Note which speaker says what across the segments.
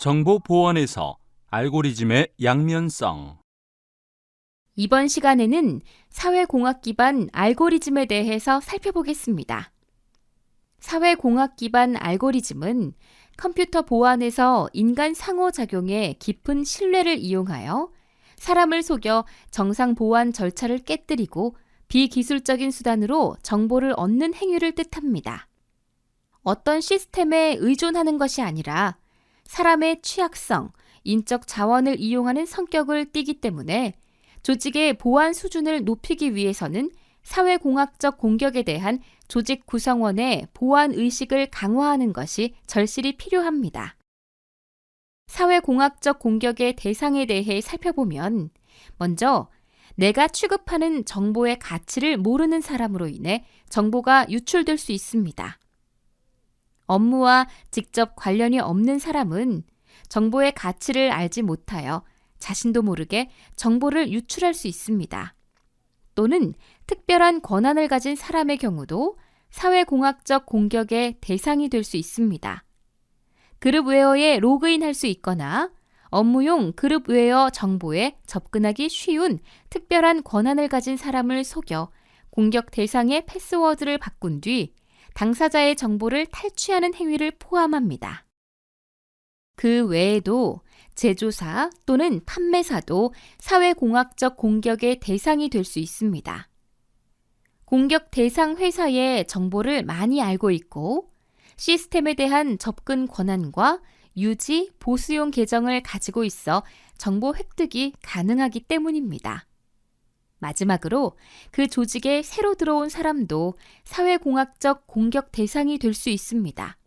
Speaker 1: 정보 보안에서 알고리즘의 양면성.
Speaker 2: 이번 시간에는 사회공학 기반 알고리즘에 대해서 살펴보겠습니다. 사회공학 기반 알고리즘은 컴퓨터 보안에서 인간 상호작용에 깊은 신뢰를 이용하여 사람을 속여 정상 보안 절차를 깨뜨리고 비기술적인 수단으로 정보를 얻는 행위를 뜻합니다. 어떤 시스템에 의존하는 것이 아니라 사람의 취약성, 인적 자원을 이용하는 성격을 띠기 때문에 조직의 보안 수준을 높이기 위해서는 사회공학적 공격에 대한 조직 구성원의 보안 의식을 강화하는 것이 절실히 필요합니다. 사회공학적 공격의 대상에 대해 살펴보면 먼저 내가 취급하는 정보의 가치를 모르는 사람으로 인해 정보가 유출될 수 있습니다. 업무와 직접 관련이 없는 사람은 정보의 가치를 알지 못하여 자신도 모르게 정보를 유출할 수 있습니다. 또는 특별한 권한을 가진 사람의 경우도 사회공학적 공격의 대상이 될 수 있습니다. 그룹웨어에 로그인할 수 있거나 업무용 그룹웨어 정보에 접근하기 쉬운 특별한 권한을 가진 사람을 속여 공격 대상의 패스워드를 바꾼 뒤 당사자의 정보를 탈취하는 행위를 포함합니다. 그 외에도 제조사 또는 판매사도 사회공학적 공격의 대상이 될 수 있습니다. 공격 대상 회사의 정보를 많이 알고 있고 시스템에 대한 접근 권한과 유지, 보수용 계정을 가지고 있어 정보 획득이 가능하기 때문입니다. 마지막으로 그 조직에 새로 들어온 사람도 사회공학적 공격 대상이 될 수 있습니다.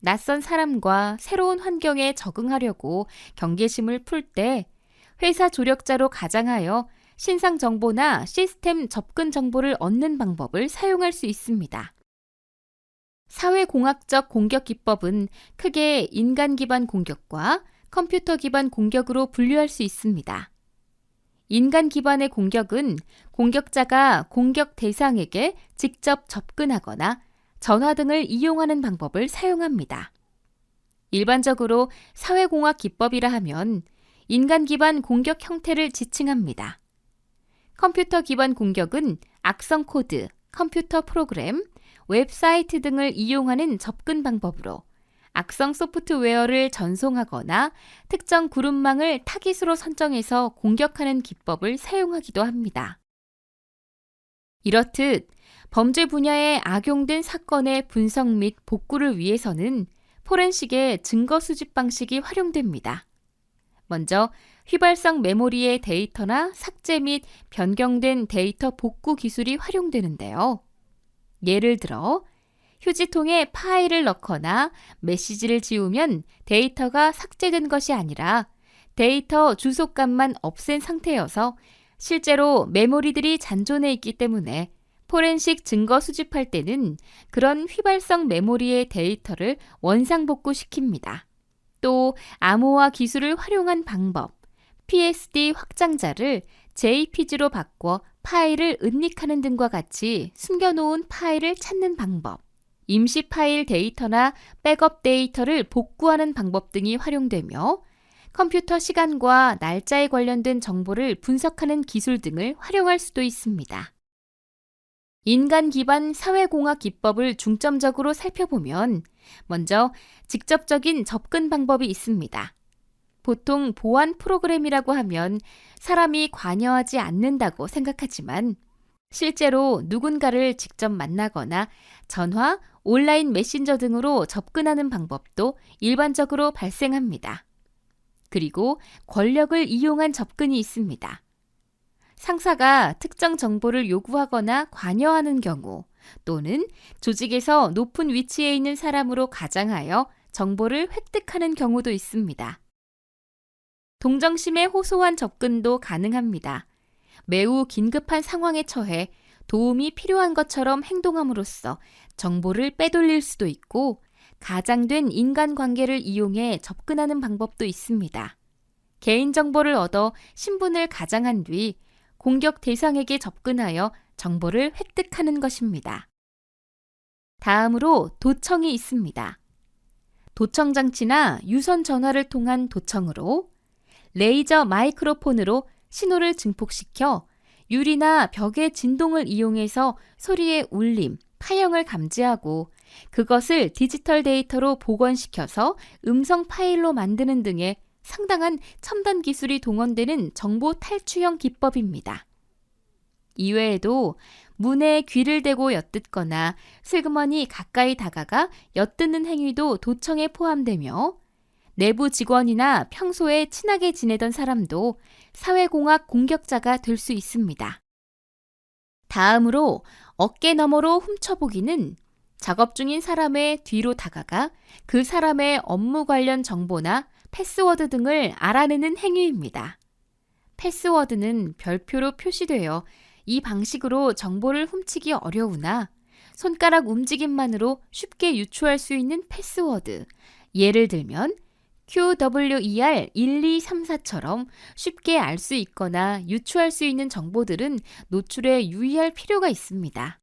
Speaker 2: 낯선 사람과 새로운 환경에 적응하려고 경계심을 풀 때 회사 조력자로 가장하여 신상 정보나 시스템 접근 정보를 얻는 방법을 사용할 수 있습니다. 사회공학적 공격 기법은 크게 인간 기반 공격과 컴퓨터 기반 공격으로 분류할 수 있습니다. 인간 기반의 공격은 공격자가 공격 대상에게 직접 접근하거나 전화 등을 이용하는 방법을 사용합니다. 일반적으로 사회공학 기법이라 하면 인간 기반 공격 형태를 지칭합니다. 컴퓨터 기반 공격은 악성 코드, 컴퓨터 프로그램, 웹사이트 등을 이용하는 접근 방법으로 악성 소프트웨어를 전송하거나 특정 그룹망을 타깃으로 선정해서 공격하는 기법을 사용하기도 합니다. 이렇듯 범죄 분야에 악용된 사건의 분석 및 복구를 위해서는 포렌식의 증거 수집 방식이 활용됩니다. 먼저 휘발성 메모리의 데이터나 삭제 및 변경된 데이터 복구 기술이 활용되는데요. 예를 들어 휴지통에 파일을 넣거나 메시지를 지우면 데이터가 삭제된 것이 아니라 데이터 주소값만 없앤 상태여서 실제로 메모리들이 잔존해 있기 때문에 포렌식 증거 수집할 때는 그런 휘발성 메모리의 데이터를 원상복구시킵니다. 또 암호화 기술을 활용한 방법, PSD 확장자를 JPG로 바꿔 파일을 은닉하는 등과 같이 숨겨놓은 파일을 찾는 방법, 임시 파일 데이터나 백업 데이터를 복구하는 방법 등이 활용되며 컴퓨터 시간과 날짜에 관련된 정보를 분석하는 기술 등을 활용할 수도 있습니다. 인간 기반 사회공학 기법을 중점적으로 살펴보면 먼저 직접적인 접근 방법이 있습니다. 보통 보안 프로그램이라고 하면 사람이 관여하지 않는다고 생각하지만 실제로 누군가를 직접 만나거나 전화, 온라인 메신저 등으로 접근하는 방법도 일반적으로 발생합니다. 그리고 권력을 이용한 접근이 있습니다. 상사가 특정 정보를 요구하거나 관여하는 경우 또는 조직에서 높은 위치에 있는 사람으로 가장하여 정보를 획득하는 경우도 있습니다. 동정심에 호소한 접근도 가능합니다. 매우 긴급한 상황에 처해 도움이 필요한 것처럼 행동함으로써 정보를 빼돌릴 수도 있고 가장된 인간관계를 이용해 접근하는 방법도 있습니다. 개인정보를 얻어 신분을 가장한 뒤 공격 대상에게 접근하여 정보를 획득하는 것입니다. 다음으로 도청이 있습니다. 도청 장치나 유선 전화를 통한 도청으로, 레이저 마이크로폰으로 신호를 증폭시켜 유리나 벽의 진동을 이용해서 소리의 울림, 파형을 감지하고 그것을 디지털 데이터로 복원시켜서 음성 파일로 만드는 등의 상당한 첨단 기술이 동원되는 정보 탈취형 기법입니다. 이외에도 문에 귀를 대고 엿듣거나 슬그머니 가까이 다가가 엿듣는 행위도 도청에 포함되며, 내부 직원이나 평소에 친하게 지내던 사람도 사회공학 공격자가 될 수 있습니다. 다음으로 어깨 너머로 훔쳐보기는 작업 중인 사람의 뒤로 다가가 그 사람의 업무 관련 정보나 패스워드 등을 알아내는 행위입니다. 패스워드는 별표로 표시되어 이 방식으로 정보를 훔치기 어려우나 손가락 움직임만으로 쉽게 유추할 수 있는 패스워드, 예를 들면 QWER1234처럼 쉽게 알 수 있거나 유추할 수 있는 정보들은 노출에 유의할 필요가 있습니다.